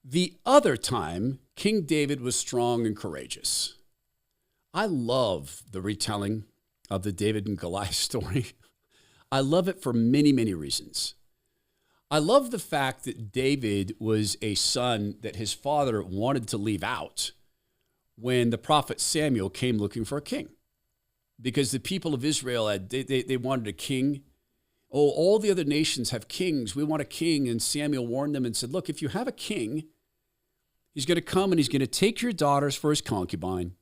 The other time, King David was strong and courageous. I love the retelling of the David and Goliath story. I love it for many, many reasons. I love the fact that David was a son that his father wanted to leave out when the prophet Samuel came looking for a king. Because the people of Israel, they wanted a king. Oh, all the other nations have kings. We want a king. And Samuel warned them and said, look, if you have a king, he's going to come and he's going to take your daughters for his concubine.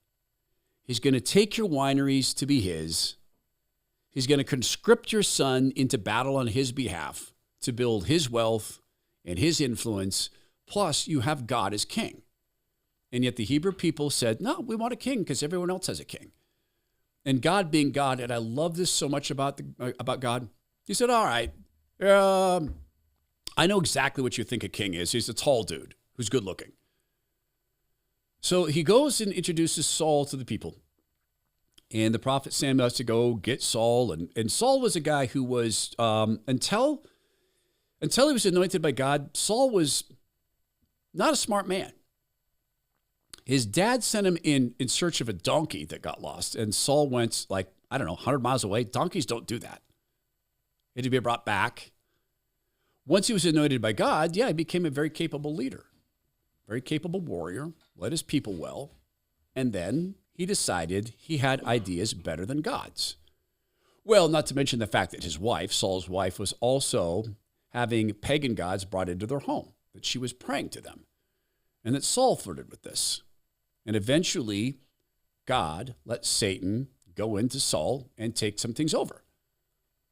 He's going to take your wineries to be his. He's going to conscript your son into battle on his behalf to build his wealth and his influence. Plus, you have God as king. And yet the Hebrew people said, no, we want a king because everyone else has a king. And God being God, and I love this so much about God, he said, all right, I know exactly what you think a king is. He's a tall dude who's good looking. So he goes and introduces Saul to the people. And the prophet Samuel has to go get Saul. And Saul was a guy who was, until he was anointed by God, Saul was not a smart man. His dad sent him in search of a donkey that got lost. And Saul went 100 miles away. Donkeys don't do that. He had to be brought back. Once he was anointed by God, he became a very capable leader, very capable warrior, led his people well. And then he decided he had ideas better than God's. Well, not to mention the fact that his wife, Saul's wife, was also having pagan gods brought into their home, that she was praying to them, and that Saul flirted with this. And eventually, God let Satan go into Saul and take some things over.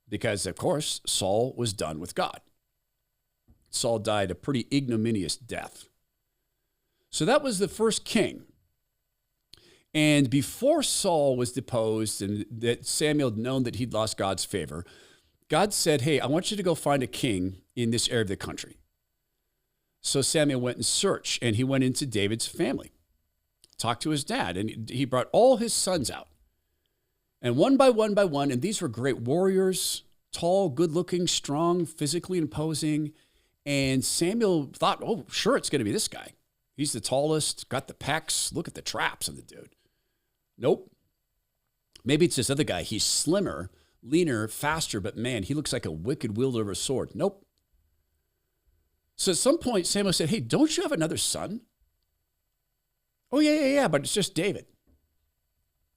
Because, of course, Saul was done with God. Saul died a pretty ignominious death. So that was the first king. And before Saul was deposed and that Samuel had known that he'd lost God's favor, God said, hey, I want you to go find a king in this area of the country. So Samuel went and searched, and he went into David's family, talked to his dad, and he brought all his sons out. And one by one, and these were great warriors, tall, good-looking, strong, physically imposing. And Samuel thought, oh, sure, it's going to be this guy. He's the tallest, got the pecs. Look at the traps of the dude. Nope. Maybe it's this other guy. He's slimmer, leaner, faster, but man, he looks like a wicked wielder of a sword. Nope. So at some point, Samuel said, hey, don't you have another son? Oh, yeah, but it's just David.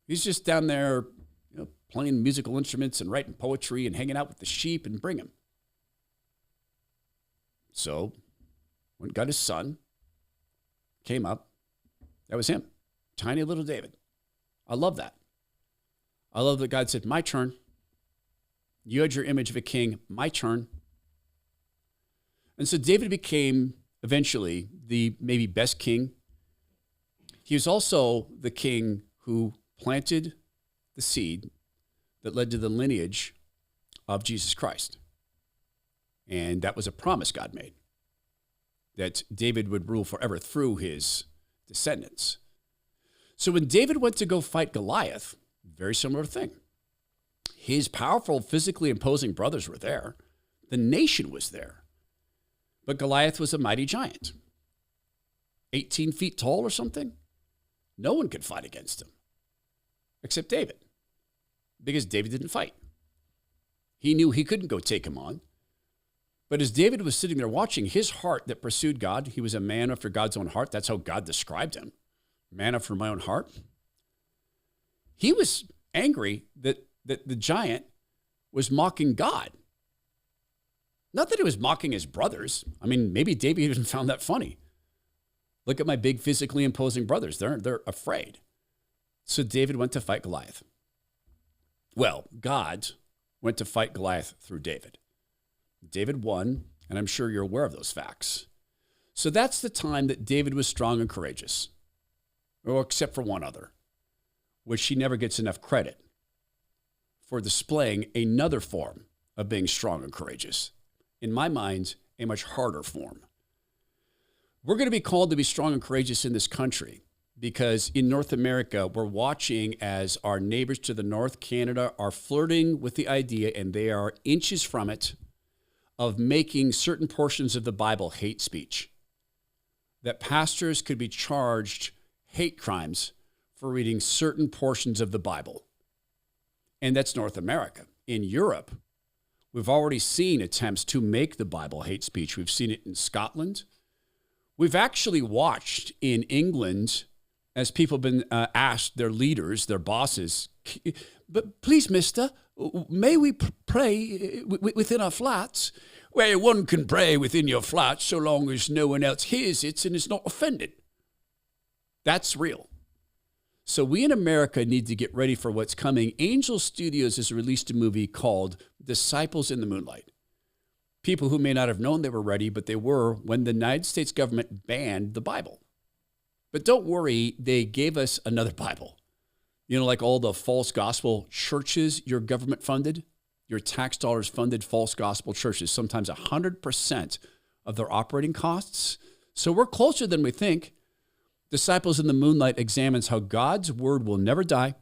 He's just down there, playing musical instruments and writing poetry and hanging out with the sheep, and bring him. So when got his son, came up, that was him, tiny little David. I love that. I love that God said, my turn. You had your image of a king, my turn. And so David became eventually the maybe best king. He was also the king who planted the seed that led to the lineage of Jesus Christ. And that was a promise God made, that David would rule forever through his descendants. So when David went to go fight Goliath, very similar thing. His powerful, physically imposing brothers were there. The nation was there. But Goliath was a mighty giant, 18 feet tall or something. No one could fight against him except David, because David didn't fight. He knew he couldn't go take him on. But as David was sitting there watching, his heart that pursued God, he was a man after God's own heart. That's how God described him, man after my own heart. He was angry that the giant was mocking God. Not that he was mocking his brothers. I mean, maybe David even found that funny. Look at my big physically imposing brothers. They're afraid. So David went to fight Goliath. Well, God went to fight Goliath through David. David won, and I'm sure you're aware of those facts. So that's the time that David was strong and courageous, except for one other, which he never gets enough credit for displaying another form of being strong and courageous. In my mind, a much harder form. We're going to be called to be strong and courageous in this country because in North America, we're watching as our neighbors to the north, Canada, are flirting with the idea, and they are inches from it, of making certain portions of the Bible hate speech. that pastors could be charged hate crimes for reading certain portions of the Bible. And that's North America. In Europe, we've already seen attempts to make the Bible hate speech. We've seen it in Scotland. We've actually watched in England as people have been asked, their leaders, their bosses, but please, mister, may we pray within our flats? Well, one can pray within your flat so long as no one else hears it and is not offended. That's real. So we in America need to get ready for what's coming. Angel Studios has released a movie called Disciples in the Moonlight. People who may not have known they were ready, but they were when the United States government banned the Bible. But don't worry, they gave us another Bible. You know, like all the false gospel churches your government funded, your tax dollars funded false gospel churches, sometimes 100% of their operating costs. So we're closer than we think. Disciples in the Moonlight examines how God's word will never die,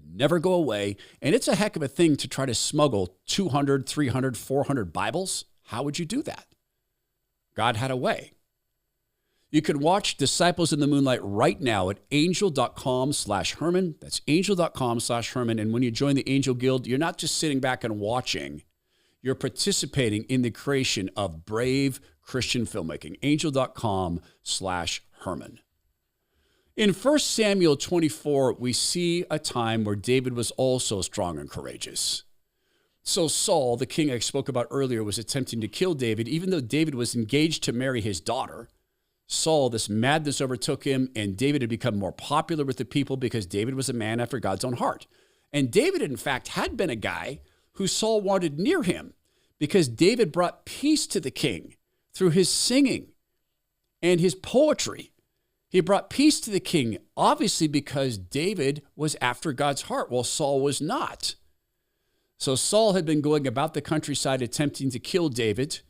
never go away, and it's a heck of a thing to try to smuggle 200, 300, 400 Bibles. How would you do that? God had a way. You can watch Disciples in the Moonlight right now at angel.com/Herman. That's angel.com/Herman. And when you join the Angel Guild, you're not just sitting back and watching. You're participating in the creation of brave Christian filmmaking. Angel.com/Herman. In 1 Samuel 24, we see a time where David was also strong and courageous. So Saul, the king I spoke about earlier, was attempting to kill David, even though David was engaged to marry his daughter. Saul, this madness overtook him, and David had become more popular with the people because David was a man after God's own heart. And David, in fact, had been a guy who Saul wanted near him because David brought peace to the king through his singing and his poetry. He brought peace to the king, obviously because David was after God's heart, while Saul was not. So Saul had been going about the countryside attempting to kill David.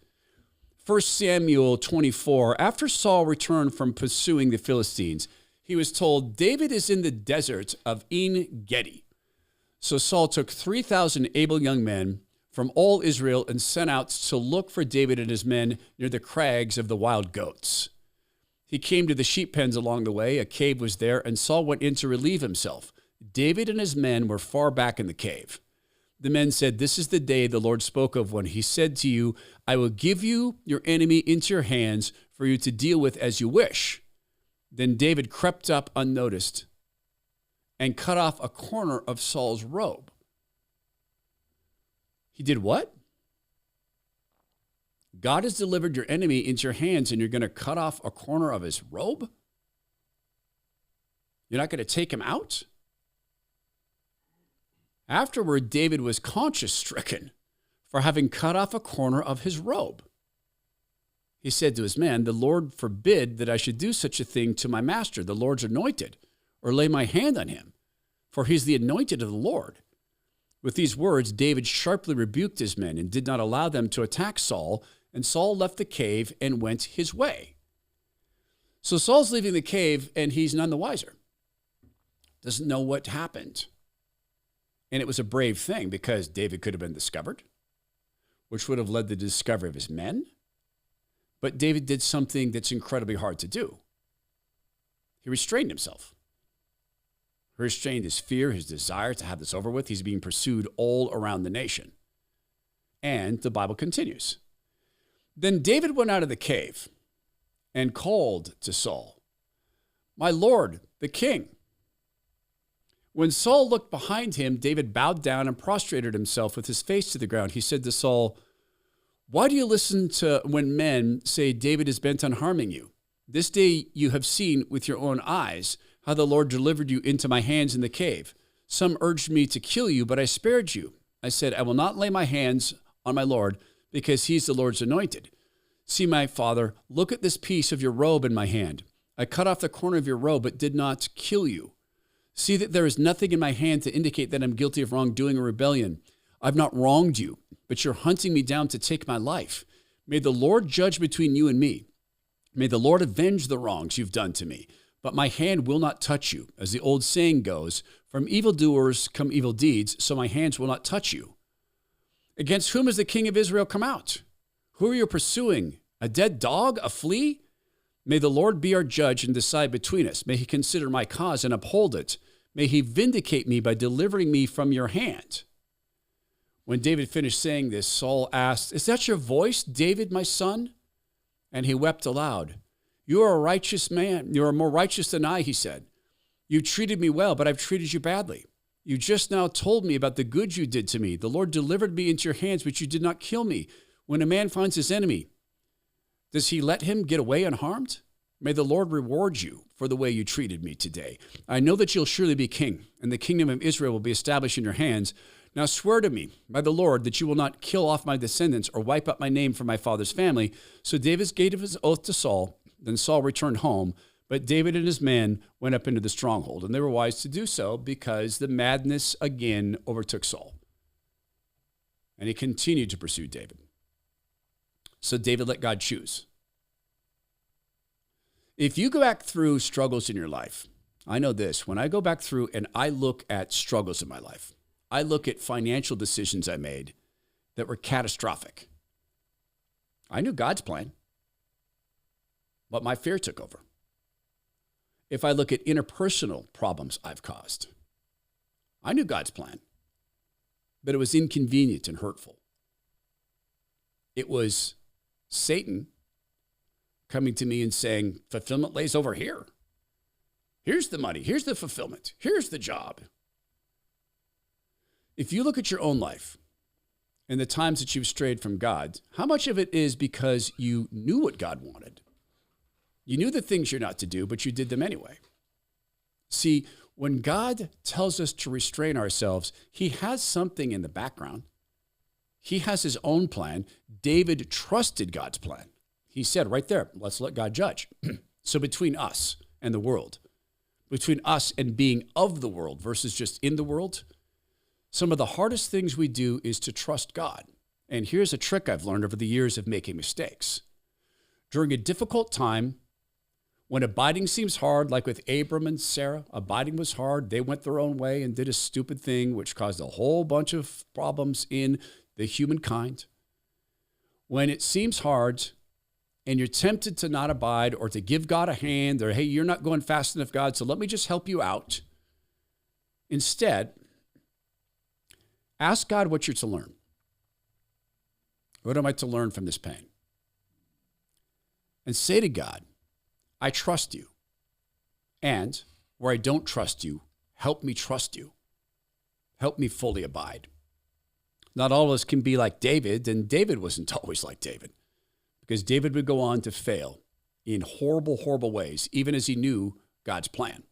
1 Samuel 24, after Saul returned from pursuing the Philistines, he was told, David is in the desert of En-Gedi. So Saul took 3,000 able young men from all Israel and sent out to look for David and his men near the crags of the wild goats. He came to the sheep pens along the way. A cave was there, and Saul went in to relieve himself. David and his men were far back in the cave. The men said, this is the day the Lord spoke of when he said to you, I will give you your enemy into your hands for you to deal with as you wish. Then David crept up unnoticed and cut off a corner of Saul's robe. He did what? God has delivered your enemy into your hands and you're going to cut off a corner of his robe? You're not going to take him out? Afterward, David was conscience-stricken for having cut off a corner of his robe. He said to his men, the Lord forbid that I should do such a thing to my master, the Lord's anointed, or lay my hand on him, for he's the anointed of the Lord. With these words, David sharply rebuked his men and did not allow them to attack Saul, and Saul left the cave and went his way. So Saul's leaving the cave, and he's none the wiser. Doesn't know what happened. And it was a brave thing because David could have been discovered, which would have led to the discovery of his men. But David did something that's incredibly hard to do. He restrained himself. He restrained his fear, his desire to have this over with. He's being pursued all around the nation. And the Bible continues. Then David went out of the cave and called to Saul, my Lord, the king. When Saul looked behind him, David bowed down and prostrated himself with his face to the ground. He said to Saul, why do you listen to when men say David is bent on harming you? This day you have seen with your own eyes how the Lord delivered you into my hands in the cave. Some urged me to kill you, but I spared you. I said, I will not lay my hands on my Lord because he's the Lord's anointed. See, my father, look at this piece of your robe in my hand. I cut off the corner of your robe, but did not kill you. See that there is nothing in my hand to indicate that I'm guilty of wrongdoing or rebellion. I've not wronged you, but you're hunting me down to take my life. May the Lord judge between you and me. May the Lord avenge the wrongs you've done to me. But my hand will not touch you. As the old saying goes, from evildoers come evil deeds, so my hands will not touch you. Against whom has the king of Israel come out? Who are you pursuing? A dead dog? A flea? May the Lord be our judge and decide between us. May he consider my cause and uphold it. May he vindicate me by delivering me from your hand." When David finished saying this, Saul asked, "Is that your voice, David, my son?" And he wept aloud. "You are a righteous man. You are more righteous than I," he said. "You treated me well, but I've treated you badly. You just now told me about the good you did to me. The Lord delivered me into your hands, but you did not kill me. When a man finds his enemy, does he let him get away unharmed? May the Lord reward you for the way you treated me today. I know that you'll surely be king, and the kingdom of Israel will be established in your hands. Now swear to me by the Lord that you will not kill off my descendants or wipe out my name from my father's family." So David gave his oath to Saul. Then Saul returned home, but David and his men went up into the stronghold, and they were wise to do so because the madness again overtook Saul. And he continued to pursue David. So David let God choose. If you go back through struggles in your life, I know this, when I go back through and I look at struggles in my life, I look at financial decisions I made that were catastrophic. I knew God's plan, but my fear took over. If I look at interpersonal problems I've caused, I knew God's plan, but it was inconvenient and hurtful. It was Satan coming to me and saying, "Fulfillment lays over here. Here's the money. Here's the fulfillment. Here's the job." If you look at your own life and the times that you've strayed from God, how much of it is because you knew what God wanted? You knew the things you're not to do, but you did them anyway. See, when God tells us to restrain ourselves, he has something in the background. He has his own plan. David trusted God's plan. He said right there, let's let God judge. So between us and the world, between us and being of the world versus just in the world, some of the hardest things we do is to trust God. And here's a trick I've learned over the years of making mistakes. During a difficult time, when abiding seems hard, like with Abram and Sarah, abiding was hard. They went their own way and did a stupid thing, which caused a whole bunch of problems in the humankind. When it seems hard and you're tempted to not abide or to give God a hand or, hey, you're not going fast enough, God, so let me just help you out. Instead, ask God what you're to learn. What am I to learn from this pain? And say to God, I trust you. And where I don't trust you, help me trust you. Help me fully abide. Not all of us can be like David, and David wasn't always like David, because David would go on to fail in horrible, horrible ways, even as he knew God's plan,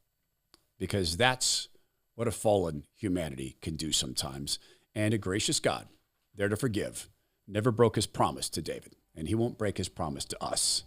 because that's what a fallen humanity can do sometimes. And a gracious God, there to forgive, never broke his promise to David, and he won't break his promise to us.